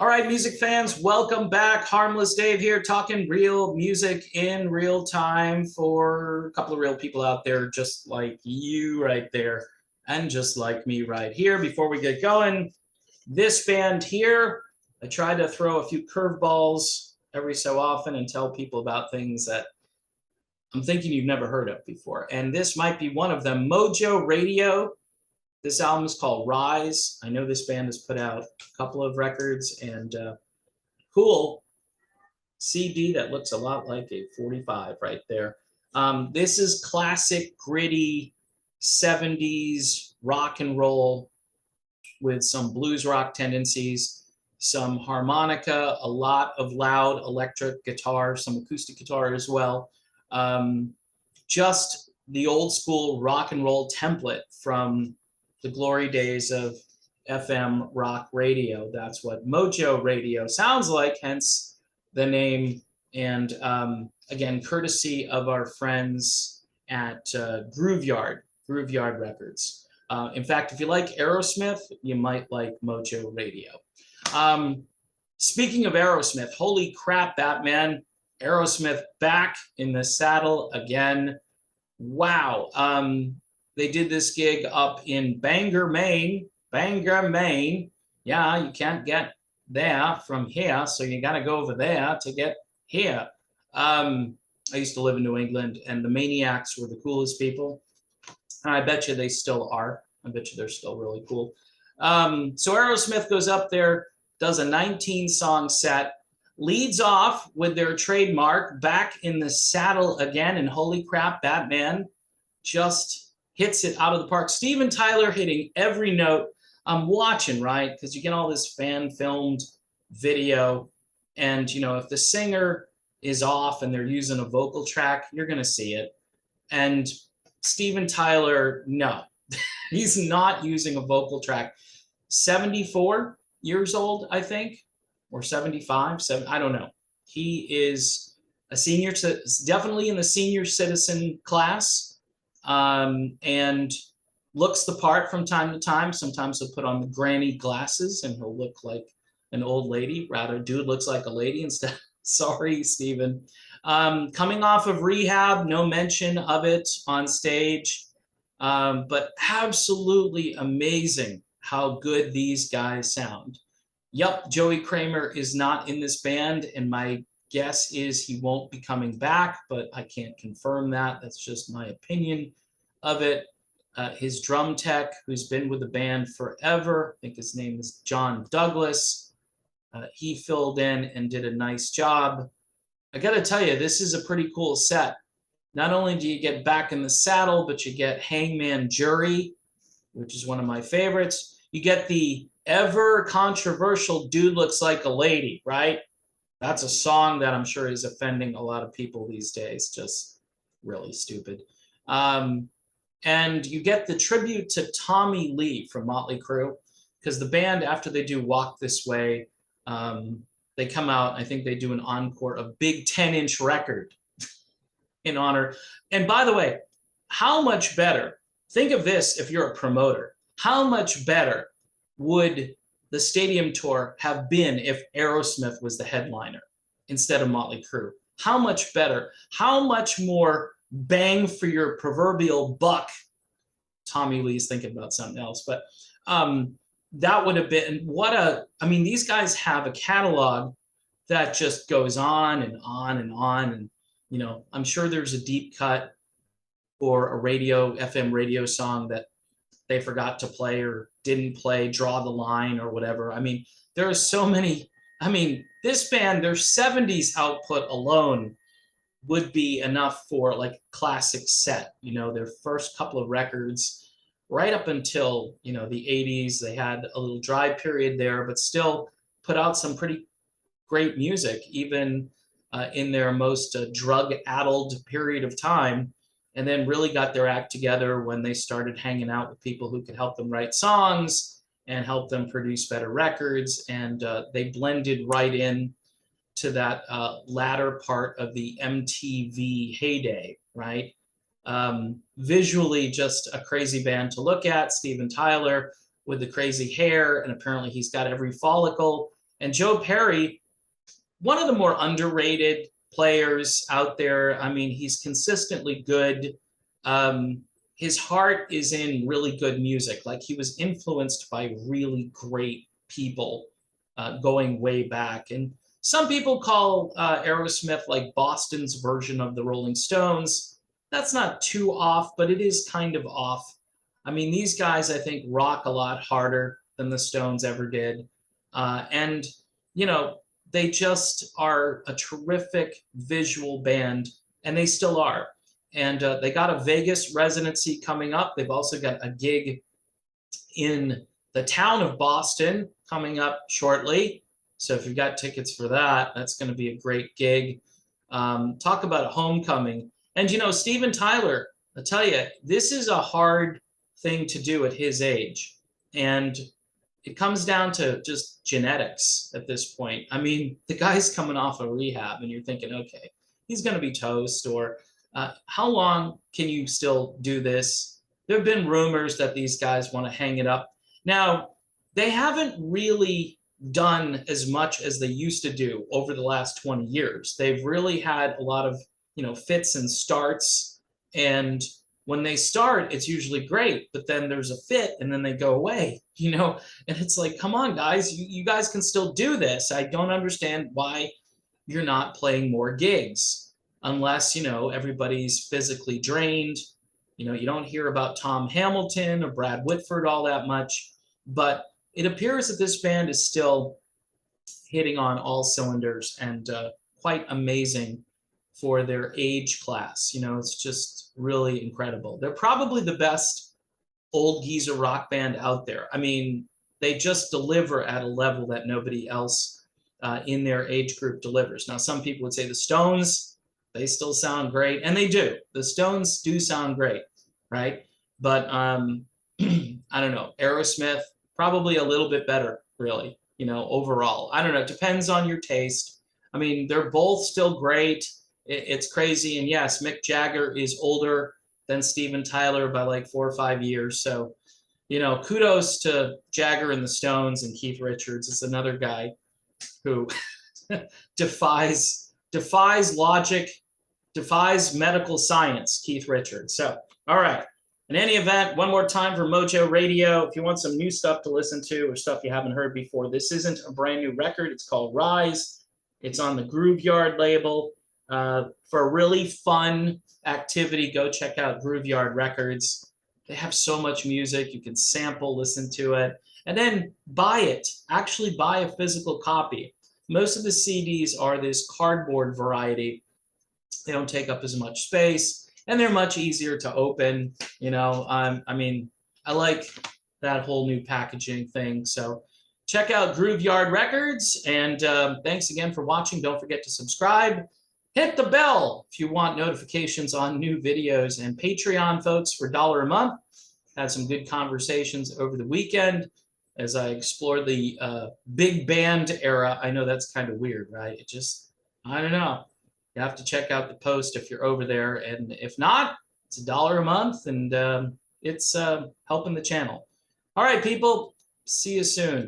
All right, music fans, welcome back. Harmless Dave here, talking real music in real time for a couple of real people out there, just like you right there, and just like me right here. Before we get going, this band here, I try to throw a few curveballs every so often and tell people about things that I'm thinking you've never heard of before. And this might be one of them. Mojo Radio. This album is called Rise. I know this band has put out a couple of records and cool CD that looks a lot like a 45 right there. This is classic, gritty 70s rock and roll with some blues rock tendencies, some harmonica, a lot of loud electric guitar, some acoustic guitar as well. Just the old school rock and roll template from the glory days of FM rock radio. That's what Mojo Radio sounds like, hence the name. And again, courtesy of our friends at Grooveyard Records. In fact, if you like Aerosmith, you might like Mojo Radio. Speaking of Aerosmith, holy crap, Batman. Aerosmith back in the saddle again. Wow. They did this gig up in Bangor, Maine. Bangor, Maine. Yeah, you can't get there from here, so you got to go over there to get here. I used to live in New England, and the Maniacs were the coolest people. And I bet you they still are. I bet you they're still really cool. So Aerosmith goes up there, does a 19-song set, leads off with their trademark, Back in the Saddle Again, and holy crap, Batman just hits it out of the park. Steven Tyler hitting every note. I'm watching, right? Because you get all this fan-filmed video, and, you know, if the singer is off and they're using a vocal track, you're going to see it. And Steven Tyler, no, he's not using a vocal track. 74 years old, I think, or 75, I don't know. He is a senior, definitely in the senior citizen class, and looks the part from time to time. Sometimes he'll put on the granny glasses and he'll look like an old lady. Rather, dude looks like a lady instead. Sorry, Steven. Coming off of rehab, no mention of it on stage, but absolutely amazing how good these guys sound. Yup, Joey Kramer is not in this band, and my guess is he won't be coming back, but I can't confirm that. That's just my opinion of it. His drum tech, who's been with the band forever, I think his name is John Douglas, he filled in and did a nice job. I got to tell you, this is a pretty cool set. Not only do you get Back in the Saddle, but you get Hangman Jury, which is one of my favorites. You get the ever controversial Dude Looks Like a Lady, right? That's a song that I'm sure is offending a lot of people these days. Just really stupid. And you get the tribute to Tommy Lee from Motley Crue, because the band, after they do Walk This Way, they come out, I think they do an encore, a big 10-inch record in honor. And by the way, how much better, think of this if you're a promoter, how much better would the stadium tour have been if Aerosmith was the headliner instead of Motley Crue? How much better? How much more bang for your proverbial buck? Tommy Lee's thinking about something else, but that would have been I mean, these guys have a catalog that just goes on and on and on. And, you know, I'm sure there's a deep cut or a FM radio song that they forgot to play or didn't play, Draw the Line or whatever. I mean, there are so many. I mean, this band, their 70s output alone would be enough for like classic set, you know, their first couple of records right up until, you know, the 80s. They had a little dry period there, but still put out some pretty great music, even in their most drug-addled period of time, and then really got their act together when they started hanging out with people who could help them write songs and help them produce better records. And they blended right in to that latter part of the MTV heyday, right? Visually, just a crazy band to look at. Steven Tyler with the crazy hair, and apparently he's got every follicle And Joe Perry, one of the more underrated players out there. I mean, he's consistently good. His heart is in really good music. Like, he was influenced by really great people going way back. And some people call Aerosmith like Boston's version of the Rolling Stones. That's not too off, but it is kind of off. I mean, these guys, I think, rock a lot harder than the Stones ever did. And, you know, they just are a terrific visual band, and they still are. And they got a Vegas residency coming up. They've also got a gig in the town of Boston coming up shortly. So if you've got tickets for that, that's going to be a great gig. Talk about a homecoming. And, you know, Steven Tyler, I'll tell you, this is a hard thing to do at his age. And it comes down to just genetics at this point. I mean, the guy's coming off of rehab, and you're thinking, okay, he's going to be toast. Or how long can you still do this? There have been rumors that these guys want to hang it up. Now, they haven't really done as much as they used to do over the last 20 years. They've really had a lot of, you know, fits and starts. And when they start, it's usually great, but then there's a fit and then they go away, you know? And it's like, come on, guys, you guys can still do this. I don't understand why you're not playing more gigs unless, you know, everybody's physically drained. You know, you don't hear about Tom Hamilton or Brad Whitford all that much, but it appears that this band is still hitting on all cylinders and quite amazing for their age class. You know, it's just really incredible. They're probably the best old geezer rock band out there. I mean, they just deliver at a level that nobody else in their age group delivers. Now, some people would say the Stones, they still sound great, and they do. The Stones do sound great, right? But I don't know, Aerosmith, probably a little bit better, really, you know, overall. I don't know, it depends on your taste. I mean, they're both still great. It's crazy. And yes, Mick Jagger is older than Steven Tyler by like 4 or 5 years. So, you know, kudos to Jagger and the Stones. And Keith Richards is another guy who defies logic, defies medical science, Keith Richards. So, all right. In any event, one more time for Mojo Radio. If you want some new stuff to listen to or stuff you haven't heard before, this isn't a brand new record. It's called Rise. It's on the Grooveyard label. For a really fun activity, go check out Grooveyard Records. They have so much music. You can sample, listen to it, and then buy it. Actually buy a physical copy. Most of the CDs are this cardboard variety. They don't take up as much space, and they're much easier to open. You know, I mean, I like that whole new packaging thing. So check out Grooveyard Records, and thanks again for watching. Don't forget to subscribe. Hit the bell if you want notifications on new videos, and Patreon, folks, for $1 a month. Had some good conversations over the weekend as I explored the big band era. I know that's kind of weird, right? It just, I don't know. You have to check out the post if you're over there. And if not, it's $1 a month, and it's helping the channel. All right, people, see you soon.